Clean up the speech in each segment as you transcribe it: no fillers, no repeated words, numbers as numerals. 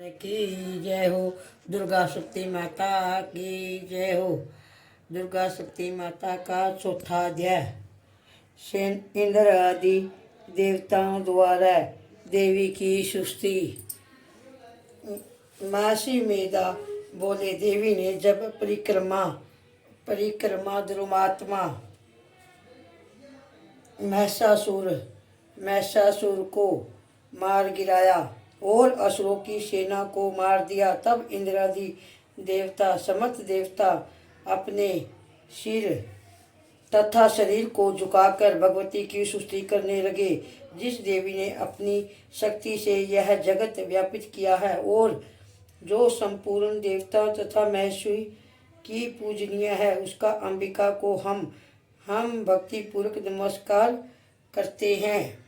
की जय हो। दुर्गा शक्ति माता की जय हो। दुर्गा शक्ति माता का चौथा अध्याय। सेन इंद्र आदि देवताओं द्वारा देवी की सुस्ती। मासी मेधा बोले, देवी ने जब परिक्रमा धर्मात्मा महिषासुर को मार गिराया और असुरों की सेना को मार दिया, तब इंद्रादि देवता समस्त देवता अपने सिर तथा शरीर को झुकाकर भगवती की स्तुति करने लगे। जिस देवी ने अपनी शक्ति से यह जगत व्यापित किया है और जो संपूर्ण देवता तथा महेश्वरी की पूजनीय है, उसका अंबिका को हम भक्ति पूर्वक नमस्कार करते हैं।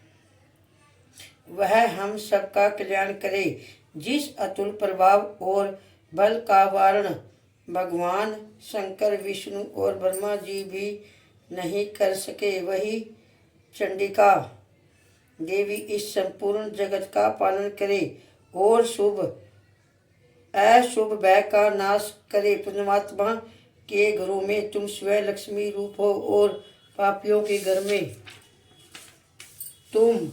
वह हम सबका कल्याण करे। जिस अतुल प्रभाव और बल का वारण भगवान शंकर, विष्णु और ब्रह्मा जी भी नहीं कर सके, वही चंडिका देवी इस संपूर्ण जगत का पालन करे और अशुभ भय का नाश करे। परमात्मा के घरों में तुम स्वयं लक्ष्मी रूप हो और पापियों के घर में तुम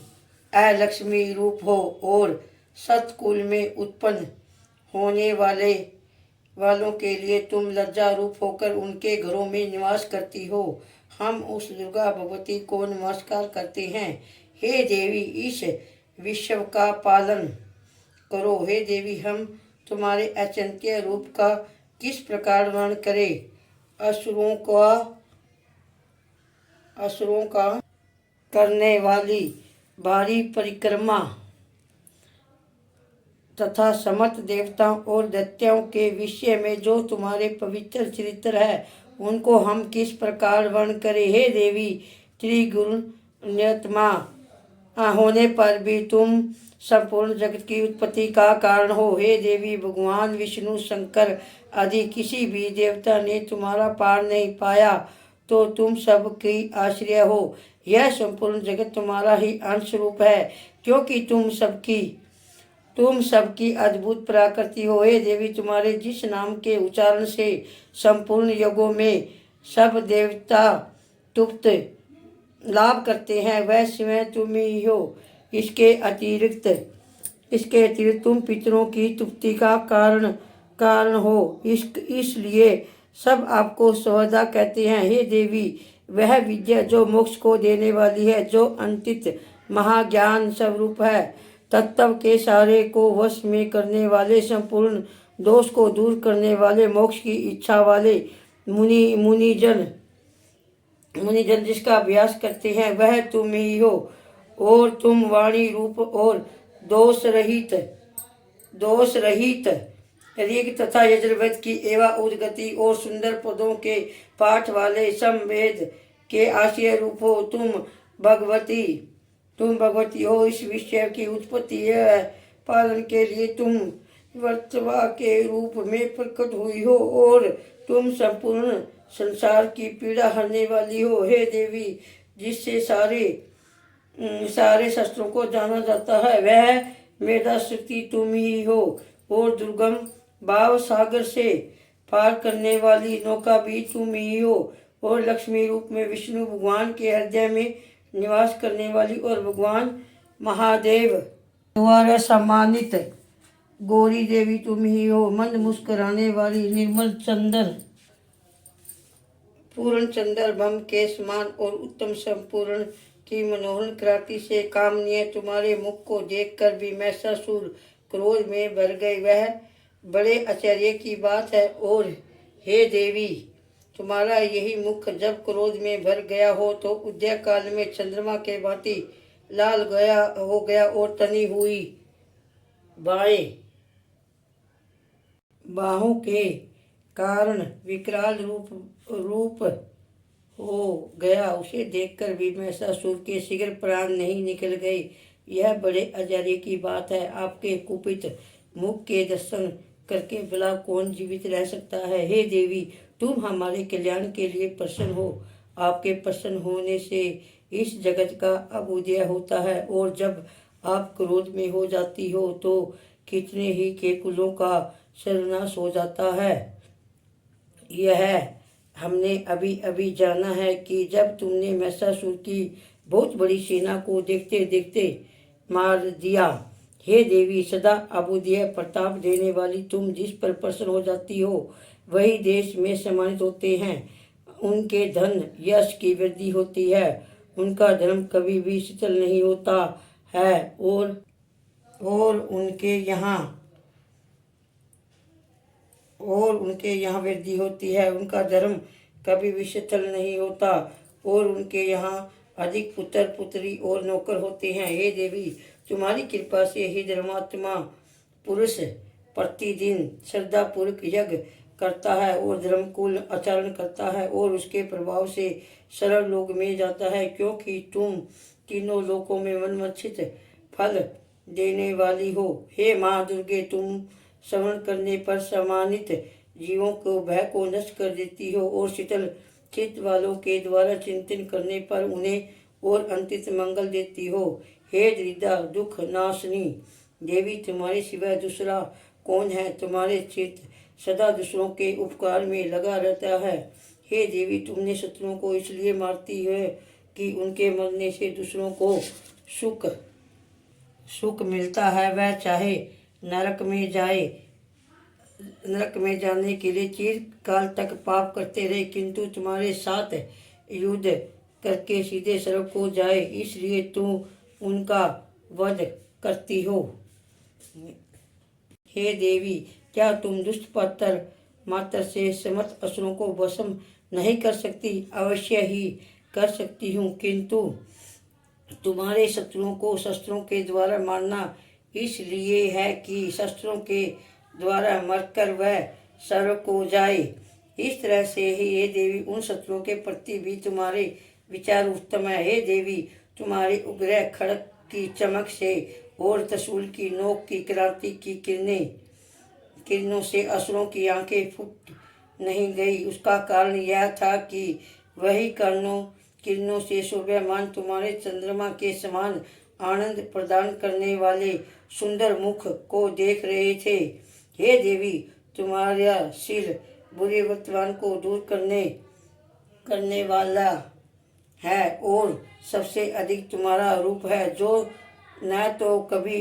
अलक्ष्मी रूप हो और सतकुल में उत्पन्न होने वालों के लिए तुम लज्जा रूप होकर उनके घरों में निवास करती हो। हम उस दुर्गा भगवती को नमस्कार करते हैं। हे देवी, इस विश्व का पालन करो। हे देवी, हम तुम्हारे अचिंत्य रूप का किस प्रकार वर्णन करें। असुरों का करने वाली भारी परिक्रमा तथा समस्त देवताओं और दैत्यों के विषय में जो तुम्हारे पवित्र चरित्र है, उनको हम किस प्रकार वर्णन करें। हे देवी, त्रिगुणात्मा होने पर भी तुम संपूर्ण जगत की उत्पत्ति का कारण हो। हे देवी, भगवान विष्णु, शंकर आदि किसी भी देवता ने तुम्हारा पार नहीं पाया, तो तुम सबकी आश्रय हो। यह संपूर्ण जगत तुम्हारा ही अंश रूप है, क्योंकि तुम सबकी अद्भुत प्रकृति हो। हे देवी, तुम्हारे जिस नाम के उच्चारण से संपूर्ण युगों में सब देवता तुप्त लाभ करते हैं, वह स्वयं तुम ही हो। इसके अतिरिक्त तुम पितरों की तुप्ति का कारण हो, इसलिए सब आपको सर्वदा कहते हैं। हे देवी, वह विद्या जो मोक्ष को देने वाली है, जो अंतित महाज्ञान स्वरूप है, तत्व के सारे को वश में करने वाले, संपूर्ण दोष को दूर करने वाले, मोक्ष की इच्छा वाले मुनिजन जिसका अभ्यास करते हैं, वह तुम ही हो। और तुम वाणी रूप और दोष रहित ऋग तथा यजुर्वेद की एवं उद्गति और सुंदर पदों के पाठ वाले समवेद के आशय रूप हो। तुम भगवती हो। इस विषय की उत्पत्ति एवं पालन के लिए तुम वर्तवा के रूप में प्रकट हुई हो और तुम संपूर्ण संसार की पीड़ा हरने वाली हो। हे देवी, जिससे सारे शस्त्रों को जाना जाता है, वह मेधा शक्ति तुम ही हो। और दुर्गम भाव सागर से पार करने वाली नौका भी तुम ही हो। और लक्ष्मी रूप में विष्णु भगवान के हृदय में निवास करने वाली और भगवान महादेव द्वारा सम्मानित गौरी देवी तुम ही हो। मंद मुस्कुराने वाली निर्मल पूर्ण चंद्र भम के समान और उत्तम संपूर्ण की मनोहर कृति से कामनीय तुम्हारे मुख को देखकर भी महिषासुर क्रोध में भर गए। वह बड़े आश्चर्य की बात है। और हे देवी, तुम्हारा यही मुख जब क्रोध में भर गया हो, तो उदय काल में चंद्रमा के भांति लाल हो गया और तनी हुई बाहों के कारण विकराल रूप हो गया। उसे देखकर भी महिषासुर के शीघ्र प्राण नहीं निकल गए। यह बड़े आश्चर्य की बात है। आपके कुपित मुख के दर्शन करके भला कौन जीवित रह सकता है। हे देवी, तुम हमारे कल्याण के लिए प्रसन्न हो। आपके प्रसन्न होने से इस जगत का अभ्युदय होता है, और जब आप क्रोध में हो जाती हो तो कितने ही के कुलों का सर्वनाश हो जाता है। यह हमने अभी अभी जाना है कि जब तुमने महिषासुर की बहुत बड़ी सेना को देखते देखते मार दिया। हे देवी, सदा अबुद्धि प्रताप देने वाली तुम जिस पर प्रसन्न हो जाती हो वही देश में सम्मानित होते हैं। उनके धन यश की वृद्धि होती है, उनका धर्म कभी भी शिथिल नहीं होता है और उनके यहाँ वृद्धि होती है, उनका धर्म कभी भी शिथिल नहीं होता और उनके यहाँ अधिक पुत्र पुत्री और नौकर होते हैं। हे देवी, तुम्हारी कृपा से ही धर्मात्मा पुरुष प्रतिदिन श्रद्धापूर्वक यज्ञ करता है और धर्मकुल आचरण करता है और उसके प्रभाव से सरल लोक में जाता है, क्योंकि तुम तीनों लोकों में मनवांछित फल देने वाली हो। हे माँ दुर्गे, तुम श्रवण करने पर सम्मानित जीवों को भय को नष्ट कर देती हो और शीतल चित्त वालों के द्वारा चिंतन करने पर उन्हें और अंतित मंगल देती हो। हे दरिद्र दुख नाशनी देवी, तुम्हारे सिवाय दूसरा कौन है? तुम्हारे चित्त सदा दूसरों के उपकार में लगा रहता है। हे देवी, तुमने शत्रुओं को इसलिए मारती है कि उनके मरने से दूसरों को सुख मिलता है। वह चाहे नरक में जाने के लिए चिरकाल तक पाप करते रहे, किंतु तुम्हारे साथ युद्ध करके सीधे स्वर्ग को जाए, इसलिए तुम उनका वध करती हो। हे देवी, क्या तुम दुष्ट पात्र मात्र से समस्त असुरों को भस्म नहीं कर सकती? अवश्य ही कर सकती हूँ, किंतु तुम्हारे शत्रुओं को शस्त्रों के द्वारा मारना इसलिए है कि शस्त्रों के द्वारा मरकर वह स्वर्ग को जाए। इस तरह से ही हे देवी, उन शत्रुओं के प्रति भी तुम्हारे विचार उत्तम है। हे देवी, तुम्हारे उग्र खड़क की चमक से और त्रिशूल की नोक की क्रांति की किरणों से असुरों की आंखें फूट नहीं गई। उसका कारण यह था कि वही किरणों से शोभायमान तुम्हारे चंद्रमा के समान आनंद प्रदान करने वाले सुंदर मुख को देख रहे थे। हे देवी, तुम्हारा शील बुरे वर्तमान को दूर करने वाला है और सबसे अधिक तुम्हारा रूप है, जो न तो कभी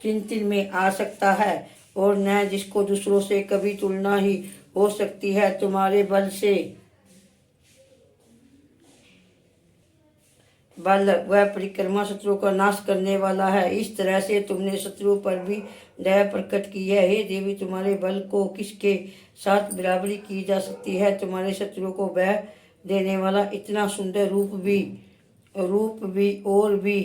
चिंतन में आ सकता है और न जिसको दूसरों से कभी तुलना ही हो सकती है। तुम्हारे बल वह परिक्रमा शत्रुओं का नाश करने वाला है। इस तरह से तुमने शत्रुओं पर भी दया प्रकट की है। हे देवी, तुम्हारे बल को किसके साथ बराबरी की जा सकती है? तुम्हारे शत्रुओं को भय देने वाला इतना सुंदर रूप भी और भी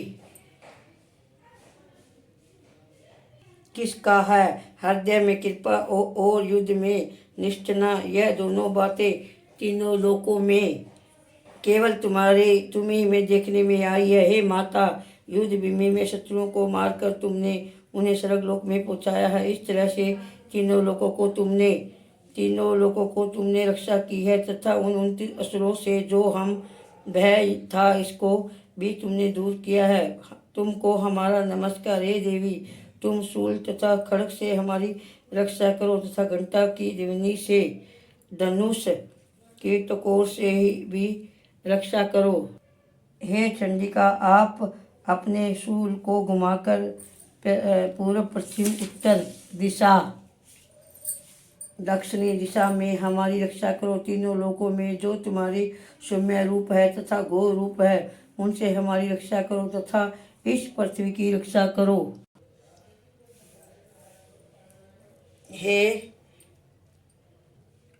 किसका है? हृदय में कृपा और युद्ध में निष्ठा, यह दोनों बातें तीनों लोकों में केवल तुम्ही में देखने में आई है। हे माता, युद्ध भूमि में शत्रुओं को मारकर तुमने उन्हें स्वर्ग लोक में पहुंचाया है। इस तरह से तीनों लोकों को तुमने रक्षा की है तथा उन 29 असुरों से जो हम भय था इसको भी तुमने दूर किया है। तुमको हमारा नमस्कार। हे देवी, तुम शूल तथा खड्ग से हमारी रक्षा करो तथा घंटा की ध्वनि से धनुष के टकोर से भी रक्षा करो। हे चंडिका, आप अपने शूल को घुमाकर पूर्व पश्चिम उत्तर दिशा दक्षिणी दिशा में हमारी रक्षा करो। तीनों लोकों में जो तुम्हारे सौम्य रूप है तथा घोर रूप है उनसे हमारी रक्षा करो तथा इस पृथ्वी की रक्षा करो। हे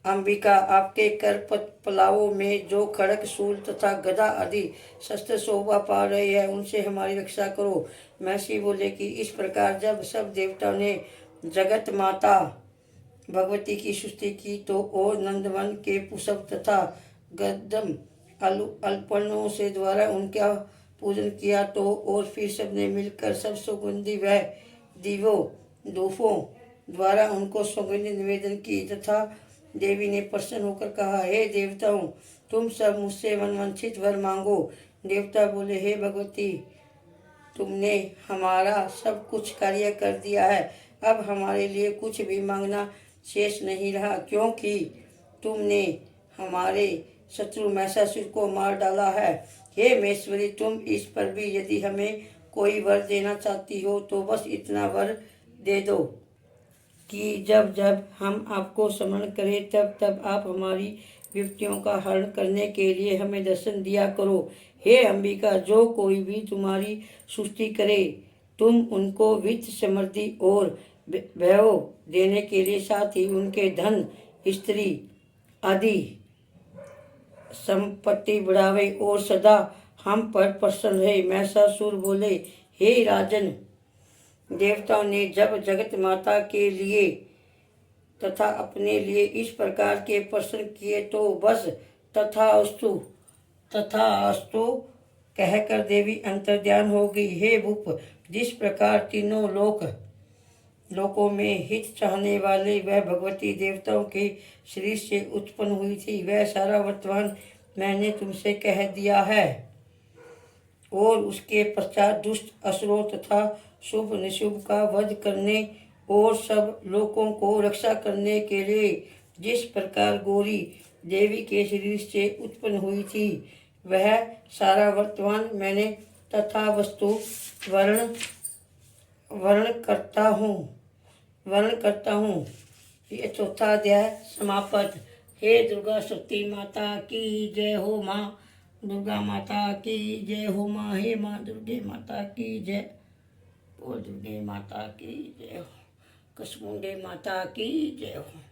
अंबिका, आपके कर पलावों में जो खड्ग शूल तथा गदा आदि शस्त्र शोभा पा रहे हैं उनसे हमारी रक्षा करो। महर्षि बोले कि इस प्रकार जब सब देवताओं ने जगत माता भगवती की स्तुति की तो और नंदवन के पुष्प तथा गंधम अल्पनों से द्वारा उनका पूजन किया तो और फिर सबने मिलकर सब सुगंधी व धूपों द्वारा उनको सौगंध निवेदन की तथा देवी ने प्रसन्न होकर कहा, हे देवताओं, तुम सब मुझसे मनवांछित वर मांगो। देवता बोले, हे भगवती, तुमने हमारा सब कुछ कार्य कर दिया है, अब हमारे लिए कुछ भी मांगना शेष नहीं रहा, क्योंकि तुमने हमारे शत्रु महिषासुर को मार डाला है। हे महेश्वरी, तुम इस पर भी यदि हमें कोई वर देना चाहती हो तो बस इतना वर दे दो कि जब जब हम आपको स्मरण करें तब तब आप हमारी विपत्तियों का हरण करने के लिए हमें दर्शन दिया करो। हे अंबिका, जो कोई भी तुम्हारी स्तुति करे तुम उनको वित्त, समृद्धि और वैभव देने के लिए, साथ ही उनके धन, स्त्री आदि संपत्ति बढ़ावे और सदा हम पर प्रसन्न रहे। महिषासुर बोले, हे राजन, देवताओं ने जब जगत माता के लिए तथा अपने लिए इस प्रकार के प्रश्न किए तो बस तथास्तु तथास्तु कहकर देवी अंतर्ध्यान हो गई। हे भूप, जिस प्रकार तीनों लोकों में हित चाहने वाले वह भगवती देवताओं के शरीर से उत्पन्न हुई थी, वह सारा वर्तमान मैंने तुमसे कह दिया है। और उसके पश्चात दुष्ट असुरों तथा शुभ निशुभ का वध करने और सब लोगों को रक्षा करने के लिए जिस प्रकार गौरी देवी के शरीर से उत्पन्न हुई थी, वह सारा वर्तमान मैंने तथा वस्तु वर्ण करता हूँ। ये चौथा अध्याय समाप्त। हे दुर्गा शक्ति माता की जय हो। माँ दुर्गा माता की जय हो। माँ, हे माँ दुर्गे माता की जय। ओ दुर्गे माता की जय हो। कसमुंडे माता की जय हो।